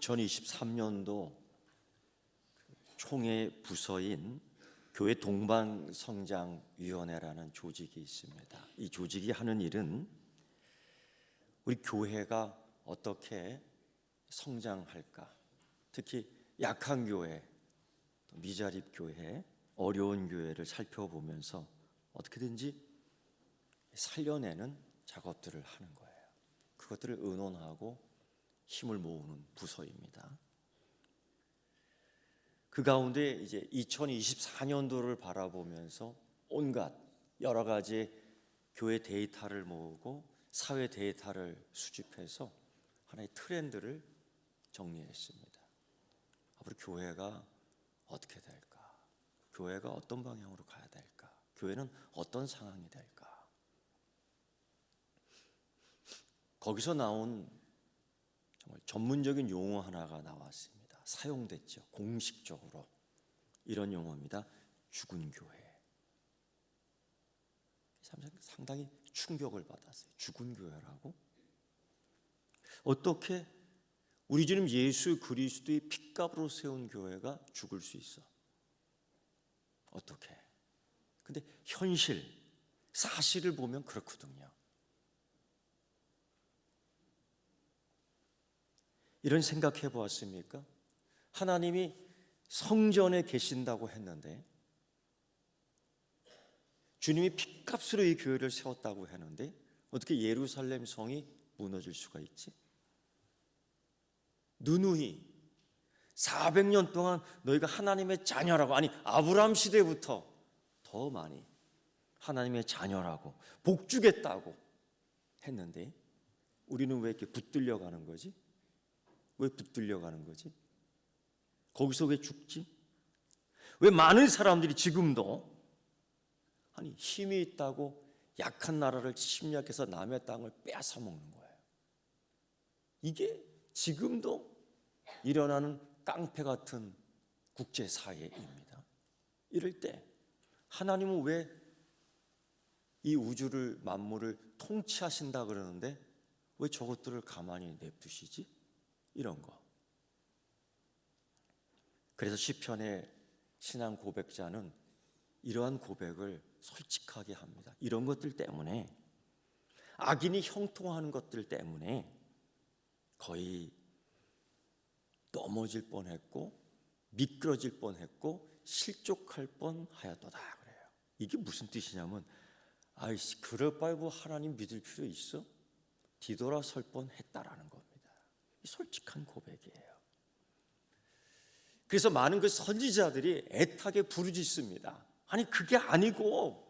2023년도 총회 부서인 교회 동방성장위원회라는 조직이 있습니다. 이 조직이 하는 일은 우리 교회가 어떻게 성장할까, 특히 약한 교회, 미자립 교회, 어려운 교회를 살펴보면서 어떻게든지 살려내는 작업들을 하는 거예요. 그것들을 의논하고 힘을 모으는 부서입니다. 그 가운데 이제 2024년도를 바라보면서 온갖 여러 가지 교회 데이터를 모으고 사회 데이터를 수집해서 하나의 트렌드를 정리했습니다. 앞으로 교회가 어떻게 될까? 교회가 어떤 방향으로 가야 될까? 교회는 어떤 상황이 될까? 거기서 나온 정말 전문적인 용어 하나가 나왔습니다. 사용됐죠. 공식적으로. 이런 용어입니다. 죽은 교회. 상당히 충격을 받았어요. 죽은 교회라고? 어떻게 우리 주님 예수 그리스도의 핏값으로 세운 교회가 죽을 수 있어? 어떻게? 근데 현실, 사실을 보면 그렇거든요. 이런 생각해 보았습니까? 하나님이 성전에 계신다고 했는데, 주님이 핏값으로 이 교회를 세웠다고 했는데 어떻게 예루살렘 성이 무너질 수가 있지? 누누이 400년 동안 너희가 하나님의 자녀라고, 아니 아브라함 시대부터 더 많이 하나님의 자녀라고 복 주겠다고 했는데 우리는 왜 이렇게 붙들려 가는 거지? 왜 붙들려 가는 거지? 거기서 왜 죽지? 왜 많은 사람들이 지금도 아니 힘이 있다고 약한 나라를 침략해서 남의 땅을 빼앗아 먹는 거예요? 이게 지금도 일어나는 깡패 같은 국제사회입니다. 이럴 때 하나님은 왜 이 우주를 만물을 통치하신다 그러는데 왜 저것들을 가만히 냅두시지? 이런 거. 그래서 시편의 신앙 고백자는 이러한 고백을 솔직하게 합니다. 이런 것들 때문에, 악인이 형통하는 것들 때문에 거의 넘어질 뻔했고 미끄러질 뻔했고 실족할 뻔하였도다 그래요. 이게 무슨 뜻이냐면, 아이씨 그럴 바에 뭐 하나님 믿을 필요 있어? 뒤돌아설 뻔했다라는 겁니다. 이 솔직한 고백이에요. 그래서 많은 그 선지자들이 애타게 부르짖습니다. 아니 그게 아니고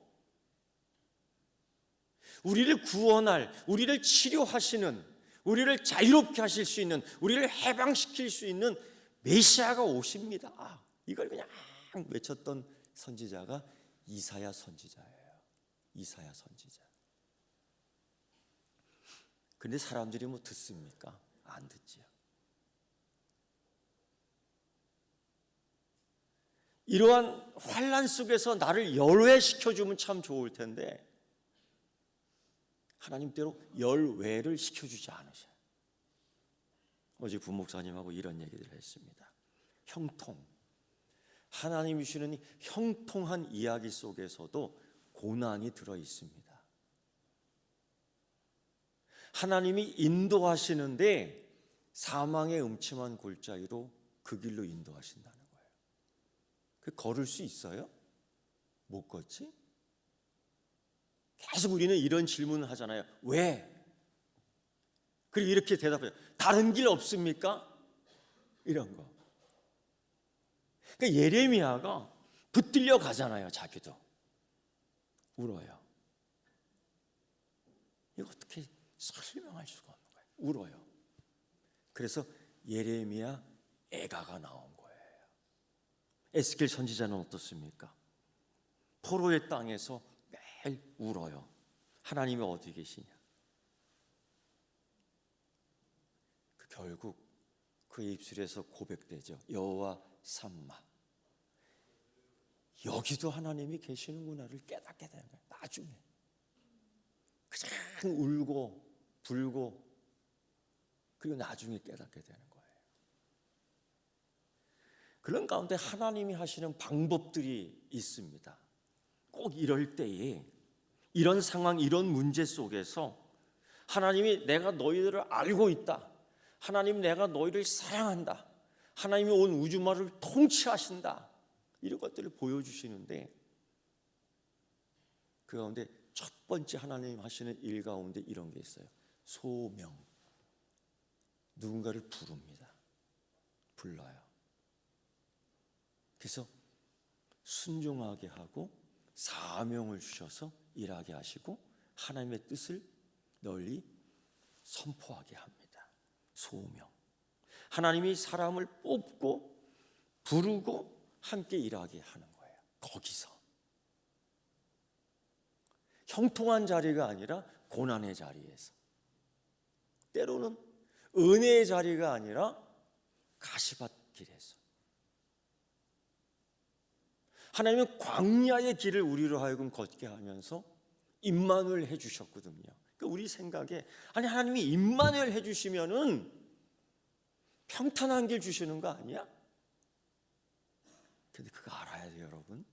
우리를 구원할, 우리를 치료하시는, 우리를 자유롭게 하실 수 있는, 우리를 해방시킬 수 있는 메시아가 오십니다. 이걸 그냥 외쳤던 선지자가 이사야 선지자예요. 이사야 선지자. 근데 사람들이 뭐 듣습니까? 안 듣지요. 이러한 환난 속에서 나를 열외시켜주면 참 좋을 텐데 하나님대로 열외를 시켜주지 않으셔요. 어제 부목사님하고 이런 얘기를 했습니다. 형통, 하나님이 주시는 이 형통한 이야기 속에서도 고난이 들어있습니다. 하나님이 인도하시는데 사망의 음침한 골짜기로 그 길로 인도하신다는 거예요. 그 걸을 수 있어요? 못 걷지? 계속 우리는 이런 질문을 하잖아요. 왜? 그리고 이렇게 대답해요. 다른 길 없습니까? 이런 거. 그러니까 예레미야가 붙들려 가잖아요. 자기도 울어요. 이거 어떻게 설명할 수가 없는 거예요. 울어요. 그래서 예레미야 애가가 나온 거예요. 에스겔 선지자는 어떻습니까? 포로의 땅에서 매일 울어요. 하나님이 어디 계시냐? 결국 그 입술에서 고백되죠. 여호와 삼마. 여기도 하나님이 계시는구나를 깨닫게 되는 거예요. 나중에 그냥 울고 불고 그리고 나중에 깨닫게 되는 거예요. 그런 가운데 하나님이 하시는 방법들이 있습니다. 꼭 이럴 때에 이런 상황, 이런 문제 속에서 하나님이 내가 너희들을 알고 있다. 하나님 내가 너희를 사랑한다. 하나님이 온 우주만을 통치하신다. 이런 것들을 보여주시는데 그 가운데 첫 번째 하나님 하시는 일 가운데 이런 게 있어요. 소명. 누군가를 부릅니다. 불러요. 그래서 순종하게 하고 사명을 주셔서 일하게 하시고 하나님의 뜻을 널리 선포하게 합니다. 소명. 하나님이 사람을 뽑고 부르고 함께 일하게 하는 거예요. 거기서 형통한 자리가 아니라 고난의 자리에서, 때로는 은혜의 자리가 아니라 가시밭길에서, 하나님은 광야의 길을 우리로 하여금 걷게 하면서 임마누엘 해주셨거든요. 그러니까 우리 생각에 아니 하나님이 임마누엘 해주시면은 평탄한 길 주시는 거 아니야? 근데 그거 알아야 돼요, 여러분.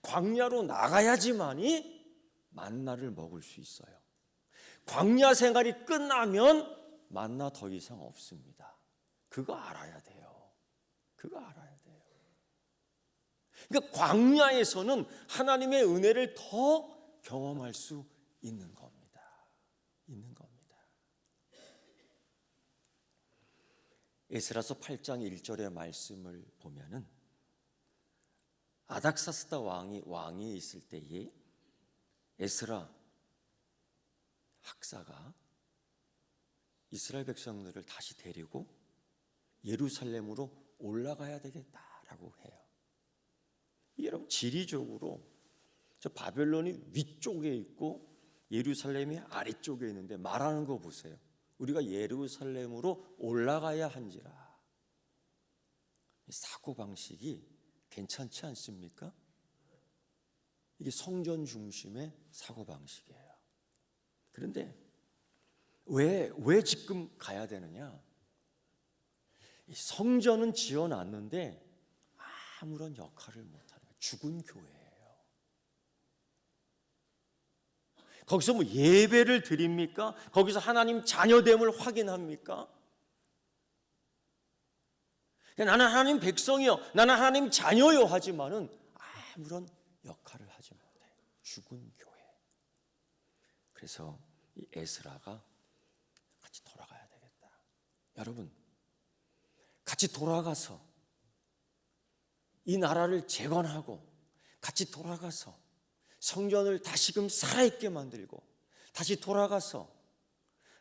광야로 나가야지만이 만나를 먹을 수 있어요. 광야 생활이 끝나면 만나 더 이상 없습니다. 그거 알아야 돼요. 그거 알아야 돼요. 그러니까 광야에서는 하나님의 은혜를 더 경험할 수 있는 겁니다. 있는 겁니다. 에스라서 8장 1절의 말씀을 보면은 아닥사스다 왕이 있을 때에 에스라 학사가 이스라엘 백성들을 다시 데리고 예루살렘으로 올라가야 되겠다라고 해요. 여러분 지리적으로 저 바벨론이 위쪽에 있고 예루살렘이 아래쪽에 있는데 말하는 거 보세요. 우리가 예루살렘으로 올라가야 한지라. 사고방식이 괜찮지 않습니까? 이게 성전 중심의 사고방식이에요. 그런데 왜 지금 가야 되느냐? 성전은 지어놨는데 아무런 역할을 못하는 거예요. 죽은 교회예요. 거기서 뭐 예배를 드립니까? 거기서 하나님 자녀됨을 확인합니까? 나는 하나님 백성이요, 나는 하나님 자녀요 하지만은 아무런 역할을 하지 못해요. 죽은 교회. 그래서 이 에스라가 같이 돌아가야 되겠다. 여러분, 같이 돌아가서 이 나라를 재건하고 같이 돌아가서 성전을 다시금 살아있게 만들고 다시 돌아가서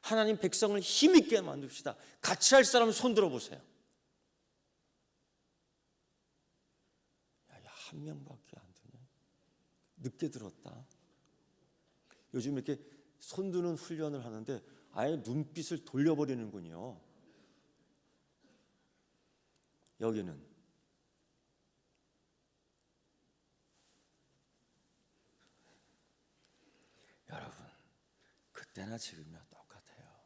하나님 백성을 힘있게 만듭시다. 같이 할 사람 손 들어보세요. 한 명밖에 안 되네. 늦게 들었다. 요즘 이렇게 손 드는 훈련을 하는데 아예 눈빛을 돌려버리는군요. 여기는 여러분 그때나 지금이나 똑같아요.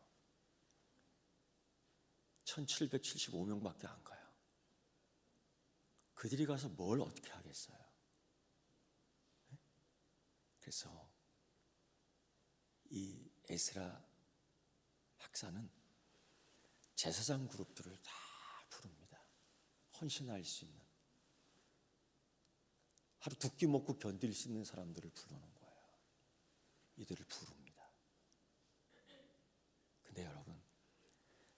1775명밖에 안 가요. 그들이 가서 뭘 어떻게 하겠어요? 그래서 이 에스라 학사는 제사장 그룹들을 다 부릅니다. 헌신할 수 있는, 하루 두 끼 먹고 견딜 수 있는 사람들을 부르는 거예요. 이들을 부릅니다. 근데 여러분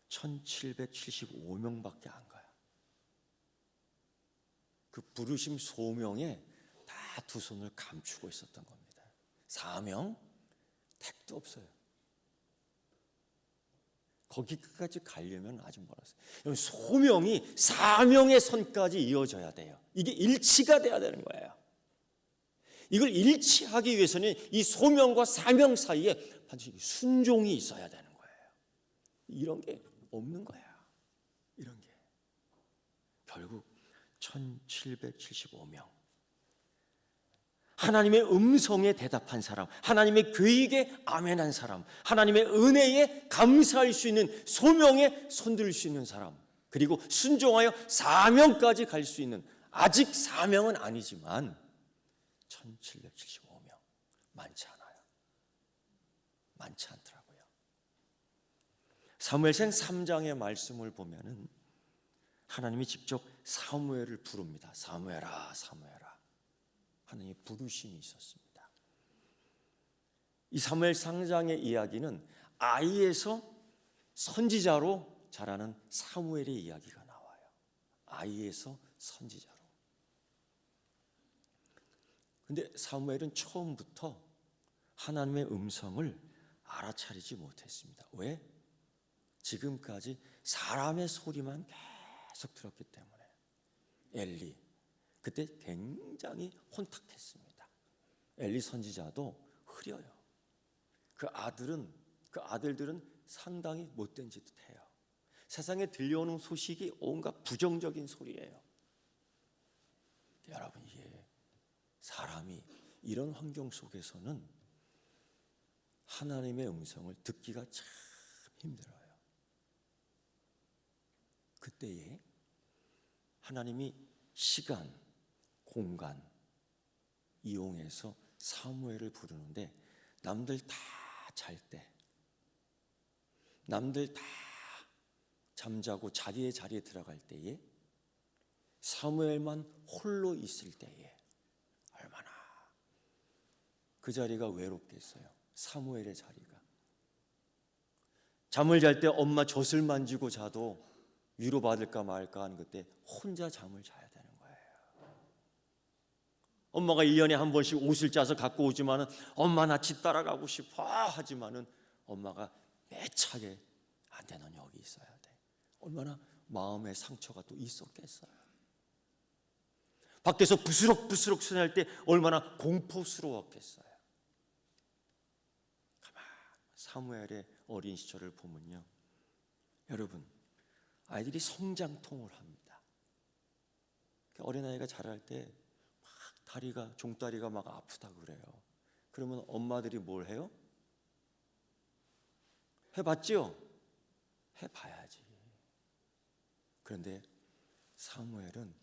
1775명밖에 안 가요. 그 부르심 소명에 다 두 손을 감추고 있었던 겁니다. 사명, 택도 없어요. 거기까지 가려면 아주 멀었어요. 소명이 사명의 선까지 이어져야 돼요. 이게 일치가 돼야 되는 거예요. 이걸 일치하기 위해서는 이 소명과 사명 사이에 반드시 순종이 있어야 되는 거예요. 이런 게 없는 거야. 이런 게. 결국 1775명. 하나님의 음성에 대답한 사람, 하나님의 계획에 아멘한 사람, 하나님의 은혜에 감사할 수 있는 소명에 손들 수 있는 사람, 그리고 순종하여 사명까지 갈 수 있는, 아직 사명은 아니지만 1775명, 많지 않아요. 많지 않더라고요. 사무엘상 3장의 말씀을 보면은 하나님이 직접 사무엘을 부릅니다. 사무엘아, 사무엘아. 하나님의 부르심이 있었습니다. 이 사무엘 상장의 이야기는 아이에서 선지자로 자라는 사무엘의 이야기가 나와요. 아이에서 선지자로. 근데 사무엘은 처음부터 하나님의 음성을 알아차리지 못했습니다. 왜? 지금까지 사람의 소리만 계속 들었기 때문에. 엘리, 그때 굉장히 혼탁했습니다. 엘리 선지자도 흐려요. 그 아들들은 상당히 못된 짓을 해요. 세상에 들려오는 소식이 온갖 부정적인 소리예요. 여러분, 이게 사람이 이런 환경 속에서는 하나님의 음성을 듣기가 참 힘들어요. 그때에 하나님이 시간, 공간 이용해서 사무엘을 부르는데, 남들 다 잘 때, 남들 다 잠자고 자리에 들어갈 때에, 사무엘만 홀로 있을 때에 얼마나 그 자리가 외롭겠어요. 사무엘의 자리가. 잠을 잘 때 엄마 젖을 만지고 자도 위로받을까 말까 하는 그때 혼자 잠을 자야 되는 거예요. 엄마가 1년에 한 번씩 옷을 짜서 갖고 오지만은 엄마 나 집 따라가고 싶어 하지만은 엄마가 매차게 안 돼, 넌 여기 있어야 돼. 얼마나 마음의 상처가 또 있었겠어요. 밖에서 부스럭부스럭 소리날 때 얼마나 공포스러웠겠어요. 가만 사무엘의 어린 시절을 보면요, 여러분, 아이들이 성장통을 합니다. 어린아이가 자랄 때 막 종다리가 막 아프다 그래요. 그러면 엄마들이 뭘 해요? 해봤죠? 해봐야지. 그런데 사무엘은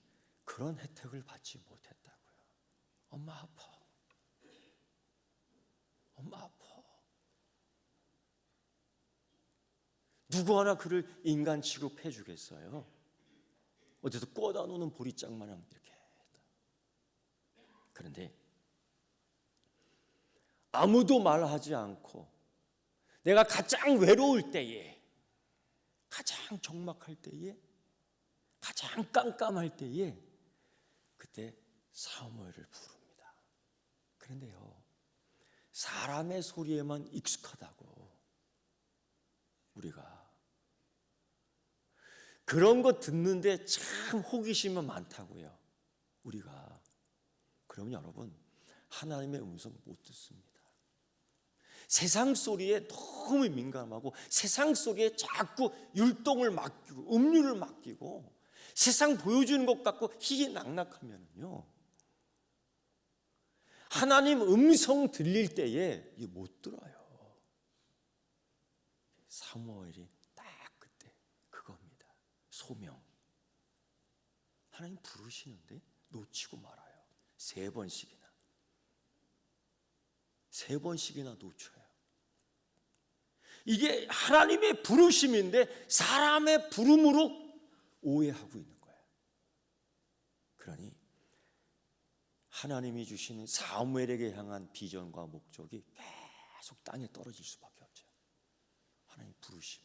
그런 혜택을 받지 못했다고요. 엄마 아파. 엄마 아파. 누구 하나 그를 인간 취급해 주겠어요? 어디서 꽂아 놓는 보리장마냥 이렇게. 그런데 아무도 말하지 않고 내가 가장 외로울 때에, 가장 적막할 때에, 가장 깜깜할 때에, 그때 사무엘을 부릅니다. 그런데요, 사람의 소리에만 익숙하다고 우리가 그런 거 듣는데 참 호기심은 많다고요. 우리가. 그러면 여러분, 하나님의 음성 못 듣습니다. 세상 소리에 너무 민감하고 세상 소리에 자꾸 율동을 맡기고 음료를 맡기고 세상 보여주는 것 갖고 희희낙낙하면요, 하나님 음성 들릴 때에 이게 못 들어요. 사무엘이 딱 그때 그겁니다. 소명. 하나님 부르시는데 놓치고 말아요. 세 번씩이나 놓쳐요. 이게 하나님의 부르심인데 사람의 부름으로 오해하고 있는 거예요. 그러니 하나님이 주시는 사무엘에게 향한 비전과 목적이 계속 땅에 떨어질 수밖에 없죠. 하나님 부르심.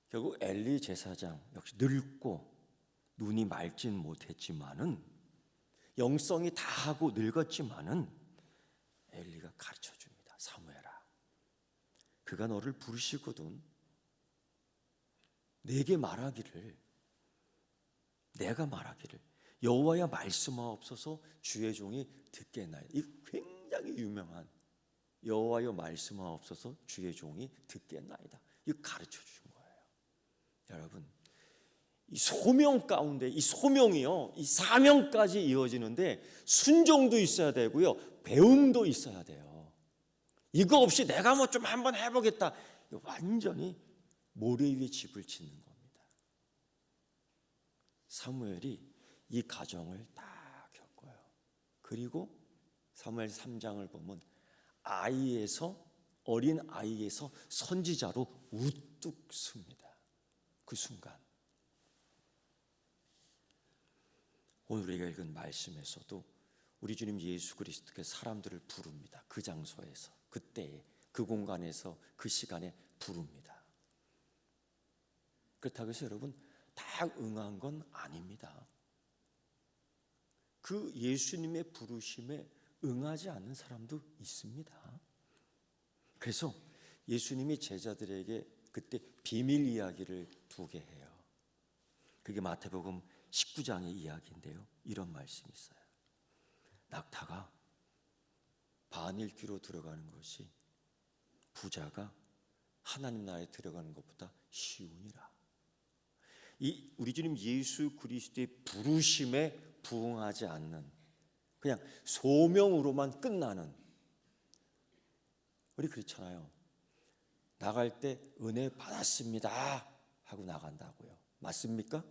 결국 엘리 제사장 역시 늙고 눈이 맑진 못했지만은, 영성이 다하고 늙었지만은 엘리가 가르쳐 줍니다. 사무엘아, 그가 너를 부르시거든 내가 말하기를 여호와의 말씀하옵소서 주의 종이 듣겠나이다. 이 굉장히 유명한 여호와의 말씀하옵소서 주의 종이 듣겠나이다. 이거 가르쳐 주신 거예요. 여러분, 이 소명 가운데, 이 소명이요, 이 사명까지 이어지는데 순종도 있어야 되고요, 배움도 있어야 돼요. 이거 없이 내가 뭐 좀 한번 해보겠다, 완전히 모래 위에 집을 짓는 겁니다. 사무엘이 이 과정을 다 겪어요. 그리고 사무엘 3장을 보면 어린 아이에서 선지자로 우뚝 섭니다. 그 순간 오늘 우리가 읽은 말씀에서도 우리 주님 예수 그리스도께서 사람들을 부릅니다. 그 장소에서, 그때에, 그 공간에서, 그 시간에 부릅니다. 그렇다고 해서 여러분 다 응한 건 아닙니다. 그 예수님의 부르심에 응하지 않는 사람도 있습니다. 그래서 예수님이 제자들에게 그때 비밀 이야기를 2개 해요. 그게 마태복음 19장의 이야기인데요. 이런 말씀이 있어요. 낙타가 바늘귀로 들어가는 것이 부자가 하나님 나라에 들어가는 것보다 쉬우니라. 이 우리 주님 예수 그리스도의 부르심에 부응하지 않는, 그냥 소명으로만 끝나는, 우리 그렇잖아요. 나갈 때 은혜 받았습니다 하고 나간다고요. 맞습니까?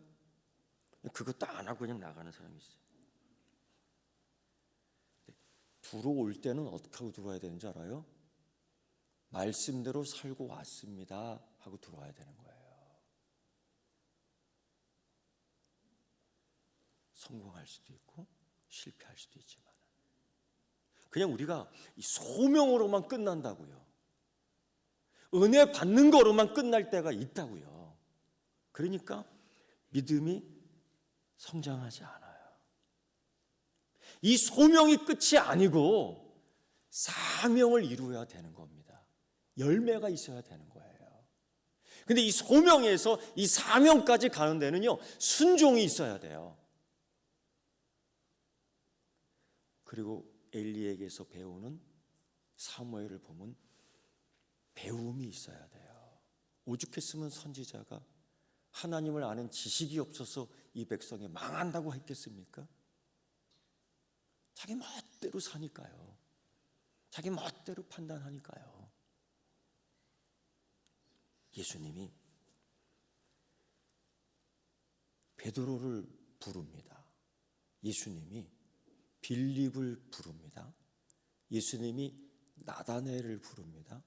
그것도 안 하고 그냥 나가는 사람이 있어요. 들어올 때는 어떻게 하고 들어와야 되는지 알아요? 말씀대로 살고 왔습니다 하고 들어와야 되는 거예요. 성공할 수도 있고 실패할 수도 있지만 그냥 우리가 이 소명으로만 끝난다고요. 은혜 받는 거로만 끝날 때가 있다고요. 그러니까 믿음이 성장하지 않아요. 이 소명이 끝이 아니고 사명을 이루어야 되는 겁니다. 열매가 있어야 되는 거예요. 근데 이 소명에서 이 사명까지 가는 데는요, 순종이 있어야 돼요. 그리고 엘리에게서 배우는 사무엘을 보면 배움이 있어야 돼요. 오죽했으면 선지자가 하나님을 아는 지식이 없어서 이 백성이 망한다고 했겠습니까? 자기 멋대로 사니까요. 자기 멋대로 판단하니까요. 예수님이 베드로를 부릅니다. 예수님이 빌립을 부릅니다. 예수님이 나다나엘을 부릅니다.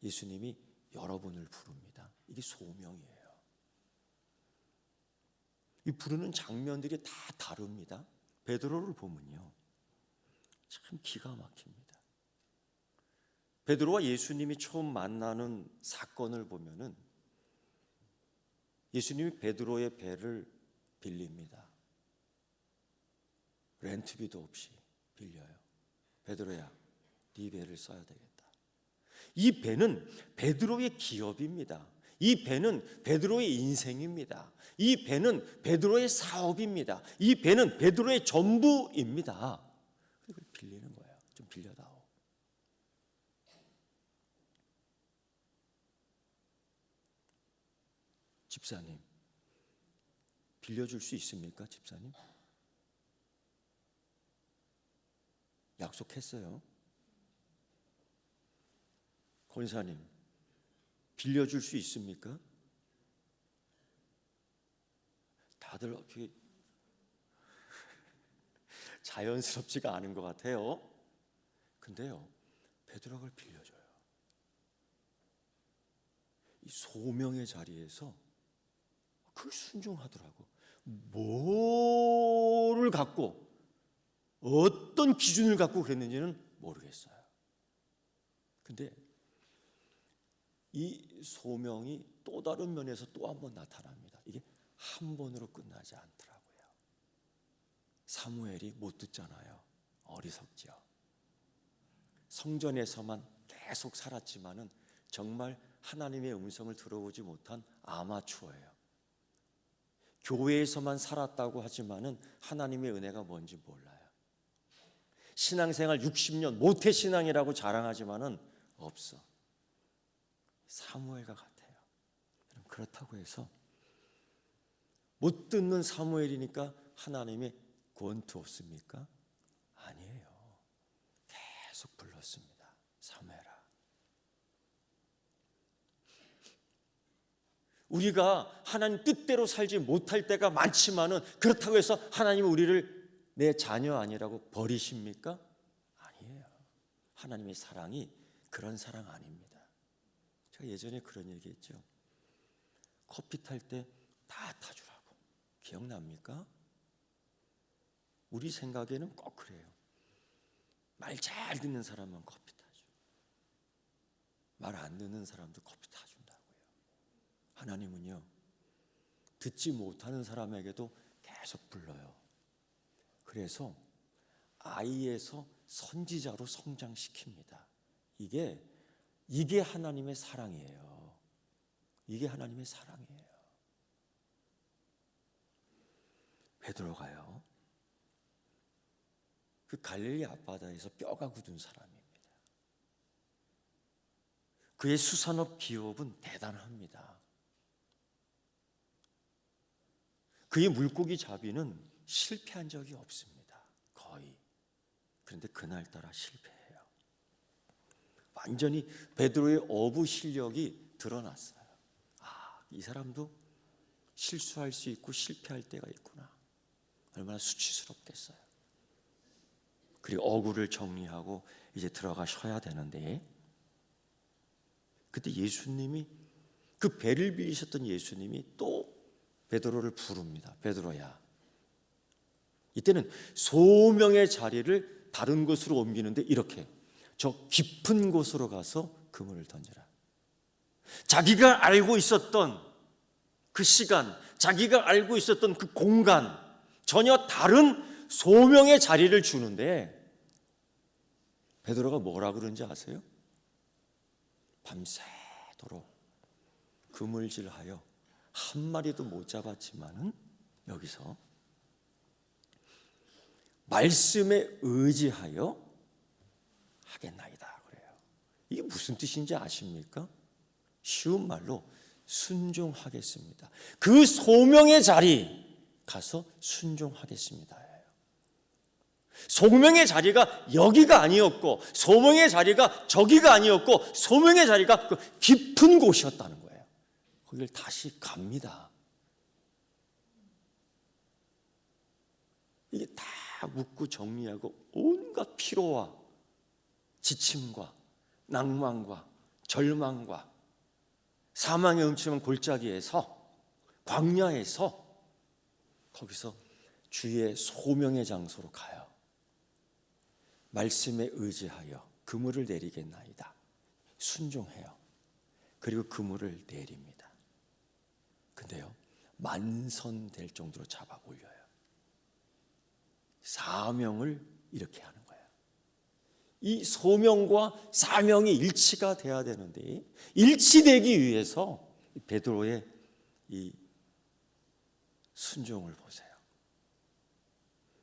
예수님이 여러분을 부릅니다. 이게 소명이에요. 이 부르는 장면들이 다 다릅니다. 베드로를 보면요, 참 기가 막힙니다. 베드로와 예수님이 처음 만나는 사건을 보면은 예수님이 베드로의 배를 빌립니다. 렌트비도 없이 빌려요. 베드로야, 네 배를 써야 되겠다. 이 배는 베드로의 기업입니다. 이 배는 베드로의 인생입니다. 이 배는 베드로의 사업입니다. 이 배는 베드로의 전부입니다. 그걸 빌리는 거예요. 좀 빌려다오. 집사님, 빌려줄 수 있습니까, 집사님? 약속했어요. 권사님, 빌려줄 수 있습니까? 다들 어떻게 자연스럽지가 않은 것 같아요. 근데요, 베드로가 그걸 빌려줘요. 이 소명의 자리에서 그걸 순종하더라고. 뭐를 갖고, 어떤 기준을 갖고 그랬는지는 모르겠어요. 근데 이 소명이 또 다른 면에서 또 한 번 나타납니다. 이게 한 번으로 끝나지 않더라고요. 사무엘이 못 듣잖아요. 어리석죠. 성전에서만 계속 살았지만은 정말 하나님의 음성을 들어보지 못한 아마추어예요. 교회에서만 살았다고 하지만은 하나님의 은혜가 뭔지 몰라요. 신앙생활 60년 모태신앙이라고 자랑하지만은 없어. 사무엘과 같아요. 그렇다고 해서 못 듣는 사무엘이니까 하나님이 권투었습니까? 아니에요. 계속 불렀습니다. 사무엘아. 우리가 하나님 뜻대로 살지 못할 때가 많지만은 그렇다고 해서 하나님은 우리를 내 자녀 아니라고 버리십니까? 아니에요. 하나님의 사랑이 그런 사랑 아닙니다. 제가 예전에 그런 얘기했죠. 커피 탈 때 다 타주라고. 기억납니까? 우리 생각에는 꼭 그래요. 말 잘 듣는 사람만 커피 타죠. 말 안 듣는 사람도 커피 타준다고요. 하나님은요, 듣지 못하는 사람에게도 계속 불러요. 그래서 아이에서 선지자로 성장시킵니다. 이게 하나님의 사랑이에요. 이게 하나님의 사랑이에요. 베드로가요, 그 갈릴리 앞바다에서 뼈가 굳은 사람입니다. 그의 수산업 기업은 대단합니다. 그의 물고기 잡이는 실패한 적이 없습니다. 거의. 그런데 그날따라 실패해요. 완전히 베드로의 어부 실력이 드러났어요. 이 사람도 실수할 수 있고 실패할 때가 있구나. 얼마나 수치스럽겠어요. 그리고 어구를 정리하고 이제 들어가 쉬어야 되는데, 그때 예수님이, 그 배를 빌리셨던 예수님이 또 베드로를 부릅니다. 베드로야. 이때는 소명의 자리를 다른 곳으로 옮기는데 이렇게, 저 깊은 곳으로 가서 그물을 던져라. 자기가 알고 있었던 그 시간, 자기가 알고 있었던 그 공간, 전혀 다른 소명의 자리를 주는데, 베드로가 뭐라 그런지 아세요? 밤새도록 그물질하여 한 마리도 못 잡았지만은 여기서 말씀에 의지하여 하겠나이다 그래요. 이게 무슨 뜻인지 아십니까? 쉬운 말로 순종하겠습니다. 그 소명의 자리 가서 순종하겠습니다. 소명의 자리가 여기가 아니었고, 소명의 자리가 저기가 아니었고, 소명의 자리가 그 깊은 곳이었다는 거예요. 거기를 다시 갑니다. 이게 다 묻고 정리하고 온갖 피로와 지침과 낭만과 절망과 사망의 음침한 골짜기에서, 광야에서, 거기서 주의 소명의 장소로 가요. 말씀에 의지하여 그물을 내리겠나이다. 순종해요. 그리고 그물을 내립니다. 근데요, 만선될 정도로 잡아 올려요. 사명을 이렇게 하는 거예요. 이 소명과 사명이 일치가 돼야 되는데, 일치되기 위해서 베드로의 이 순종을 보세요.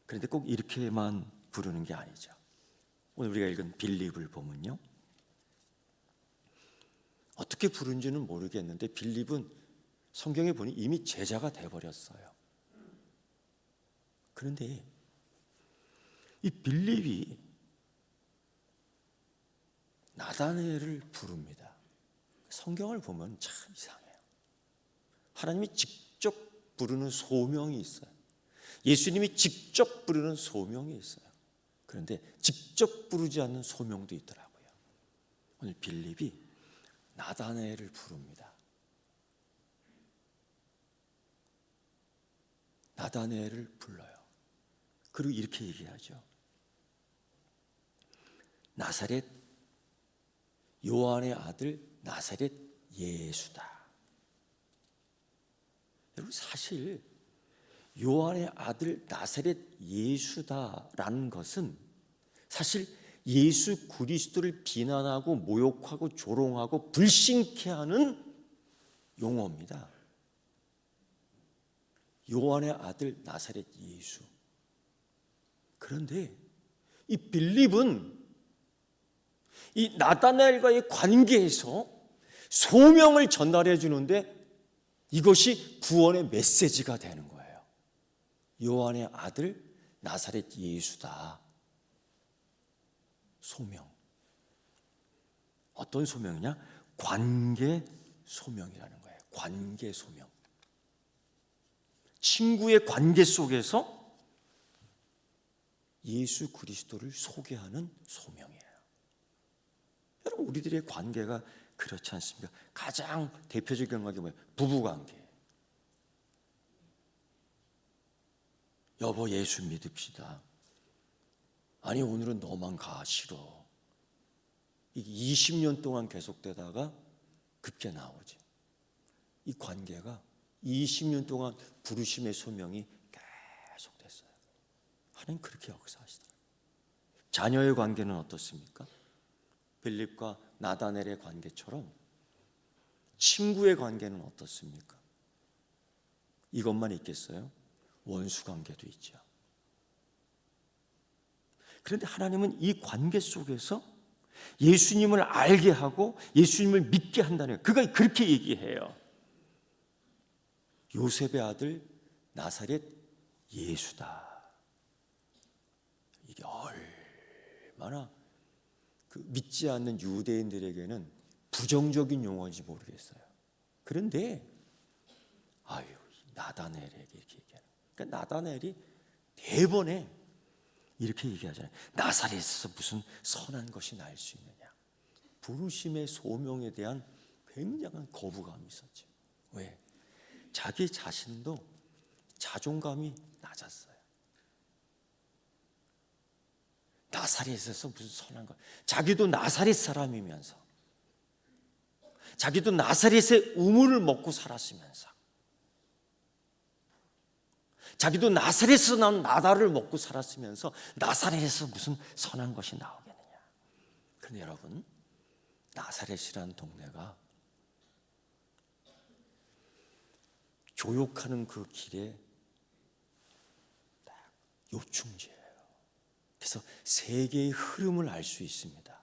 그런데 꼭 이렇게만 부르는 게 아니죠. 오늘 우리가 읽은 빌립을 보면요, 어떻게 부른지는 모르겠는데 빌립은 성경에 보니 이미 제자가 돼버렸어요. 그런데 이 빌립이 나다나엘을 부릅니다. 성경을 보면 참 이상해요. 하나님이 직접 부르는 소명이 있어요. 예수님이 직접 부르는 소명이 있어요. 그런데 직접 부르지 않는 소명도 있더라고요. 오늘 빌립이 나다나엘을 부릅니다. 나다나엘을 불러요. 그리고 이렇게 얘기하죠. 나사렛, 요한의 아들 나사렛 예수다. 여러분, 사실 요한의 아들 나사렛 예수다라는 것은 사실 예수 그리스도를 비난하고 모욕하고 조롱하고 불신케 하는 용어입니다. 요한의 아들 나사렛 예수. 그런데 이 빌립은 이 나다나엘과의 관계에서 소명을 전달해 주는데 이것이 구원의 메시지가 되는 거예요. 요한의 아들 나사렛 예수다. 소명. 어떤 소명이냐? 관계 소명이라는 거예요. 관계 소명. 친구의 관계 속에서 예수 그리스도를 소개하는 소명이에요. 여러분, 우리들의 관계가 그렇지 않습니까? 가장 대표적인 관계 뭐예요? 부부관계. 여보, 예수 믿읍시다. 아니, 오늘은 너만 가, 싫어. 이게 20년 동안 계속되다가 급게 나오지. 이 관계가 20년 동안 부르심의 소명이 계속됐어요. 하나님 그렇게 역사하시더라고요. 자녀의 관계는 어떻습니까? 빌립과 나다넬의 관계처럼 친구의 관계는 어떻습니까? 이것만 있겠어요? 원수 관계도 있죠. 그런데 하나님은 이 관계 속에서 예수님을 알게 하고 예수님을 믿게 한다는 거예요. 그가 그렇게 얘기해요. 요셉의 아들 나사렛 예수다. 이게 얼마나 믿지 않는 유대인들에게는 부정적인 용어인지 모르겠어요. 그런데 나다넬에게 이렇게 얘기하는. 그러니까 나다넬이 대번에 이렇게 얘기하잖아요. 나사렛에서 무슨 선한 것이 날 수 있느냐. 부르심의 소명에 대한 굉장한 거부감이 있었죠. 왜? 자기 자신도 자존감이 낮았어요. 나사렛에서 무슨 선한 것. 자기도 나사렛 사람이면서, 자기도 나사렛의 우물을 먹고 살았으면서, 자기도 나사렛에서 나온 나다를 먹고 살았으면서 나사렛에서 무슨 선한 것이 나오겠느냐. 그런데 여러분, 나사렛이라는 동네가 교육하는 그 길에 딱 요충지예요. 그래서 세계의 흐름을 알 수 있습니다.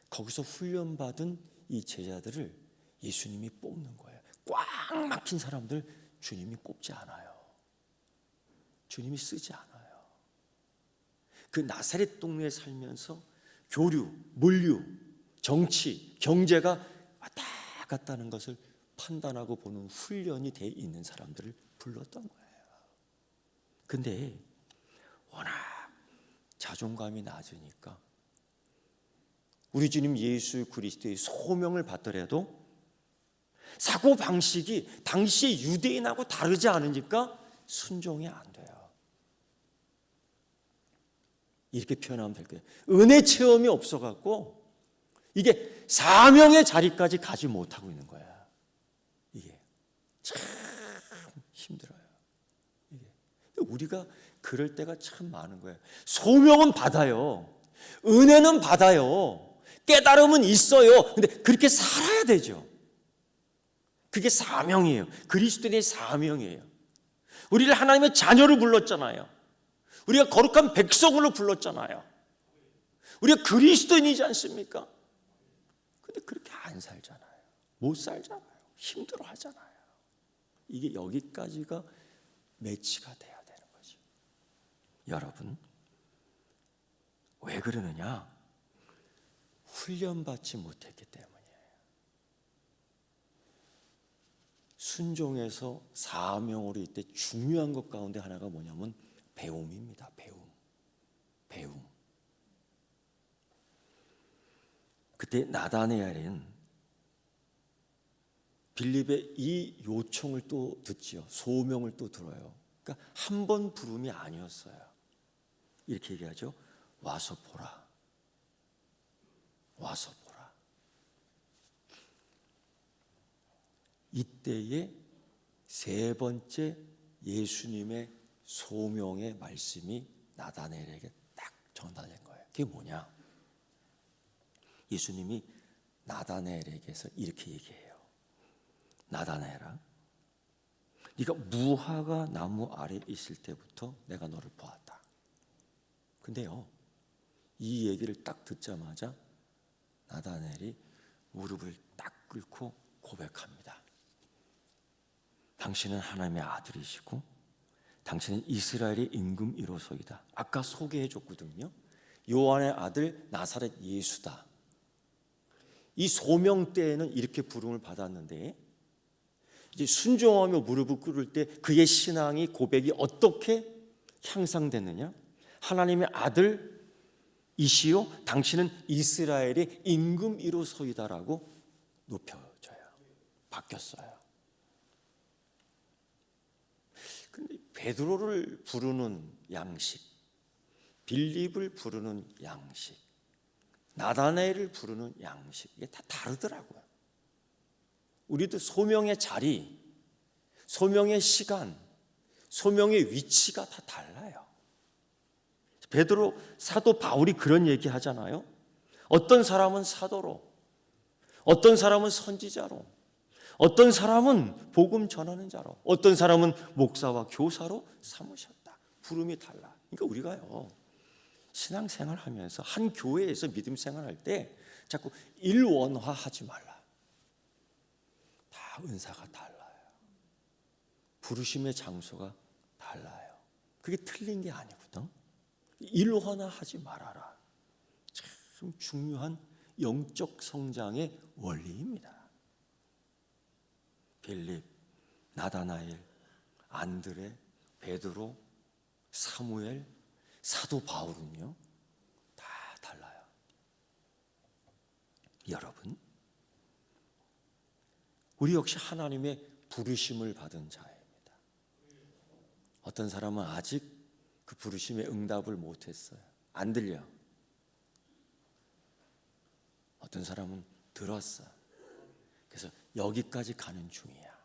거기서 훈련받은 이 제자들을 예수님이 뽑는 거예요. 꽉 막힌 사람들 주님이 뽑지 않아요. 주님이 쓰지 않아요. 그 나사렛 동네에 살면서 교류, 물류, 정치, 경제가 왔다 갔다 하는 것을 판단하고 보는 훈련이 돼 있는 사람들을 불렀던 거예요. 근데 워낙 자존감이 낮으니까 우리 주님 예수 그리스도의 소명을 받더라도 사고방식이 당시 유대인하고 다르지 않으니까 순종이 안 돼요. 이렇게 표현하면 될 거예요. 은혜 체험이 없어갖고 이게 사명의 자리까지 가지 못하고 있는 거야. 이게 참 힘들어요. 이게 우리가 그럴 때가 참 많은 거예요. 소명은 받아요. 은혜는 받아요. 깨달음은 있어요. 근데 그렇게 살아야 되죠. 그게 사명이에요. 그리스도인의 사명이에요. 우리를 하나님의 자녀로 불렀잖아요. 우리가 거룩한 백성으로 불렀잖아요. 우리가 그리스도인이지 않습니까? 근데 그렇게 안 살잖아요. 못 살잖아요. 힘들어 하잖아요. 이게 여기까지가 매치가 돼야 되는 거죠. 여러분, 왜 그러느냐? 훈련받지 못했기 때문이에요. 순종에서 사명으로 이때 중요한 것 가운데 하나가 뭐냐면 배움입니다. 배움. 그때 나다나엘은 빌립의 이 요청을 또 듣지요. 소명을 또 들어요. 그러니까 한 번 부름이 아니었어요. 이렇게 얘기하죠. 와서 보라. 이때의 세 번째 예수님의 소명의 말씀이 나다나엘에게 딱 전달된 거예요. 그게 뭐냐? 예수님이 나다나엘에게서 이렇게 얘기해요. 나다나엘아, 네가 무화과 나무 아래 있을 때부터 내가 너를 보았다. 근데요, 이 얘기를 딱 듣자마자 나다나엘이 무릎을 딱 꿇고 고백합니다. 당신은 하나님의 아들이시고 당신은 이스라엘의 임금 1호소이다. 아까 소개해 줬거든요. 요한의 아들 나사렛 예수다. 이 소명 때에는 이렇게 부름을 받았는데 이제 순종하며 무릎을 꿇을 때 그의 신앙이 고백이 어떻게 향상됐느냐? 하나님의 아들이시요 당신은 이스라엘의 임금이로소이다라고 높여져요. 바뀌었어요. 근데 베드로를 부르는 양식, 빌립을 부르는 양식, 나다나엘을 부르는 양식, 이게 다 다르더라고요. 우리도 소명의 자리, 소명의 시간, 소명의 위치가 다 달라요. 베드로 사도 바울이 그런 얘기 하잖아요. 어떤 사람은 사도로, 어떤 사람은 선지자로, 어떤 사람은 복음 전하는 자로, 어떤 사람은 목사와 교사로 삼으셨다. 부름이 달라. 그러니까 우리가요, 신앙생활 하면서 한 교회에서 믿음 생활할 때 자꾸 일원화하지 말라. 다 은사가 달라요. 부르심의 장소가 달라요. 그게 틀린 게 아니거든. 일원화하지 말아라. 참 중요한 영적 성장의 원리입니다. 빌립, 나다나엘, 안드레, 베드로, 사무엘, 사도 바울은요 다 달라요. 여러분, 우리 역시 하나님의 부르심을 받은 자입니다. 어떤 사람은 아직 그 부르심에 응답을 못했어요. 안 들려. 어떤 사람은 들었어. 그래서 여기까지 가는 중이야.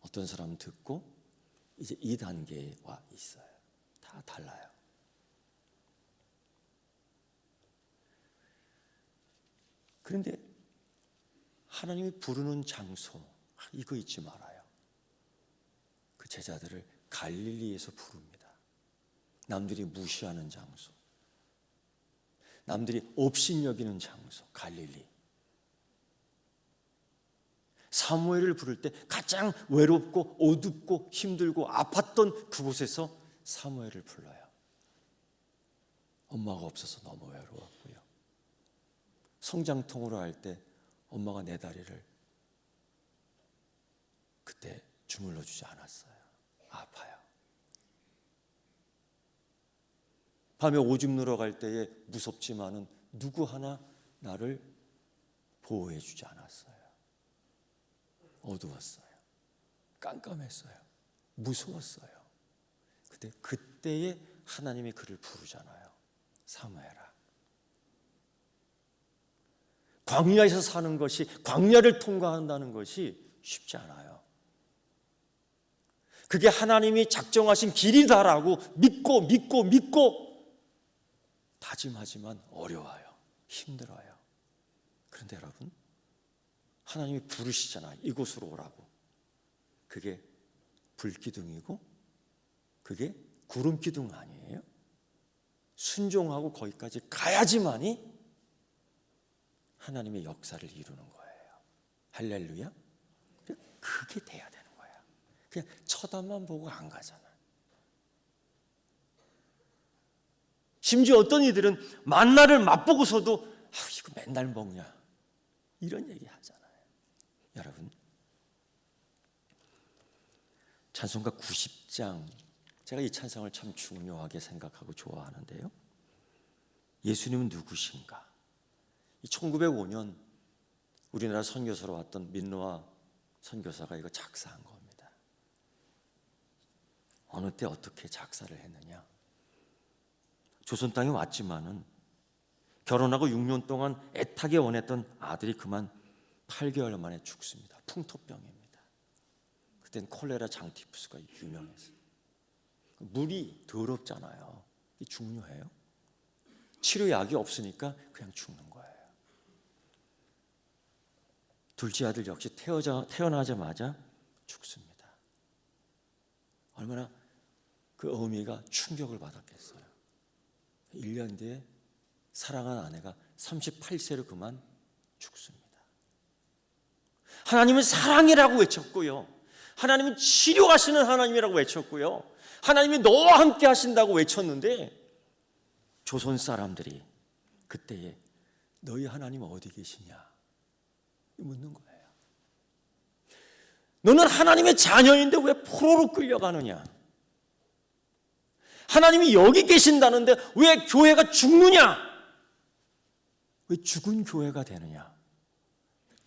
어떤 사람은 듣고 이제 이 단계에 와 있어요. 다 달라요. 그런데 하나님이 부르는 장소, 이거 잊지 말아요. 그 제자들을 갈릴리에서 부릅니다. 남들이 무시하는 장소, 남들이 업신여기는 장소, 갈릴리. 사무엘을 부를 때 가장 외롭고 어둡고 힘들고 아팠던 그곳에서 사무엘을 불러요. 엄마가 없어서 너무 외로웠고요. 성장통으로 할 때 엄마가 내 다리를 그때 주물러 주지 않았어요. 아파요. 밤에 오줌 누러 갈 때에 무섭지만은 누구 하나 나를 보호해 주지 않았어요. 어두웠어요. 깜깜했어요. 무서웠어요. 근데 그때에 하나님이 그를 부르잖아요. 사무엘아. 광야에서 사는 것이, 광야를 통과한다는 것이 쉽지 않아요. 그게 하나님이 작정하신 길이다라고 믿고 다짐하지만 어려워요. 힘들어요. 그런데 여러분, 하나님이 부르시잖아요. 이곳으로 오라고. 그게 불기둥이고 그게 구름기둥 아니에요? 순종하고 거기까지 가야지만이 하나님의 역사를 이루는 거예요. 할렐루야. 그게 돼야 되는 거야. 그냥 쳐다만 보고 안 가잖아. 심지어 어떤 이들은 만나를 맛보고서도 이거 맨날 먹냐 이런 얘기 하잖아요. 여러분, 찬송가 90장, 제가 이 찬송을 참 중요하게 생각하고 좋아하는데요. 예수님은 누구신가? 1905년 우리나라 선교사로 왔던 민노아 선교사가 이거 작사한 겁니다. 어느 때 어떻게 작사를 했느냐? 조선 땅에 왔지만은 결혼하고 6년 동안 애타게 원했던 아들이 그만 8개월 만에 죽습니다. 풍토병입니다. 그땐 콜레라 장티푸스가 유명했어요. 물이 더럽잖아요. 이게 중요해요. 치료약이 없으니까 그냥 죽는 거예요. 둘째 아들 역시 태어나자마자 죽습니다. 얼마나 그 어미가 충격을 받았겠어요. 1년 뒤에 사랑한 아내가 38세로 그만 죽습니다. 하나님은 사랑이라고 외쳤고요. 하나님은 치료하시는 하나님이라고 외쳤고요. 하나님이 너와 함께 하신다고 외쳤는데 조선 사람들이 그때에 너희 하나님은 어디 계시냐? 묻는 거예요. 너는 하나님의 자녀인데 왜 포로로 끌려가느냐? 하나님이 여기 계신다는데 왜 교회가 죽느냐? 왜 죽은 교회가 되느냐?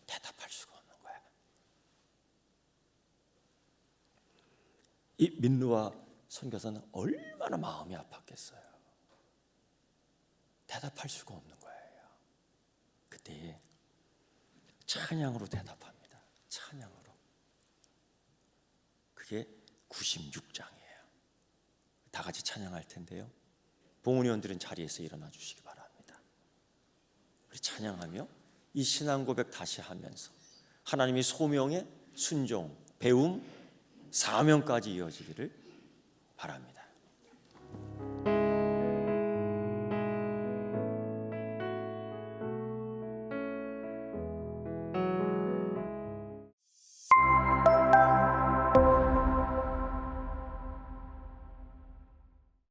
대답할 수가 없는 거야. 이 민누아 선교사는 얼마나 마음이 아팠겠어요. 대답할 수가 없는 거예요. 그때 찬양으로 대답합니다. 찬양으로. 그게 96장이에요. 다 같이 찬양할 텐데요. 봉훈위원들은 자리에서 일어나 주시기 바랍니다. 우리 찬양하며 이 신앙 고백 다시 하면서 하나님의 소명의 순종, 배움, 사명까지 이어지기를 바랍니다.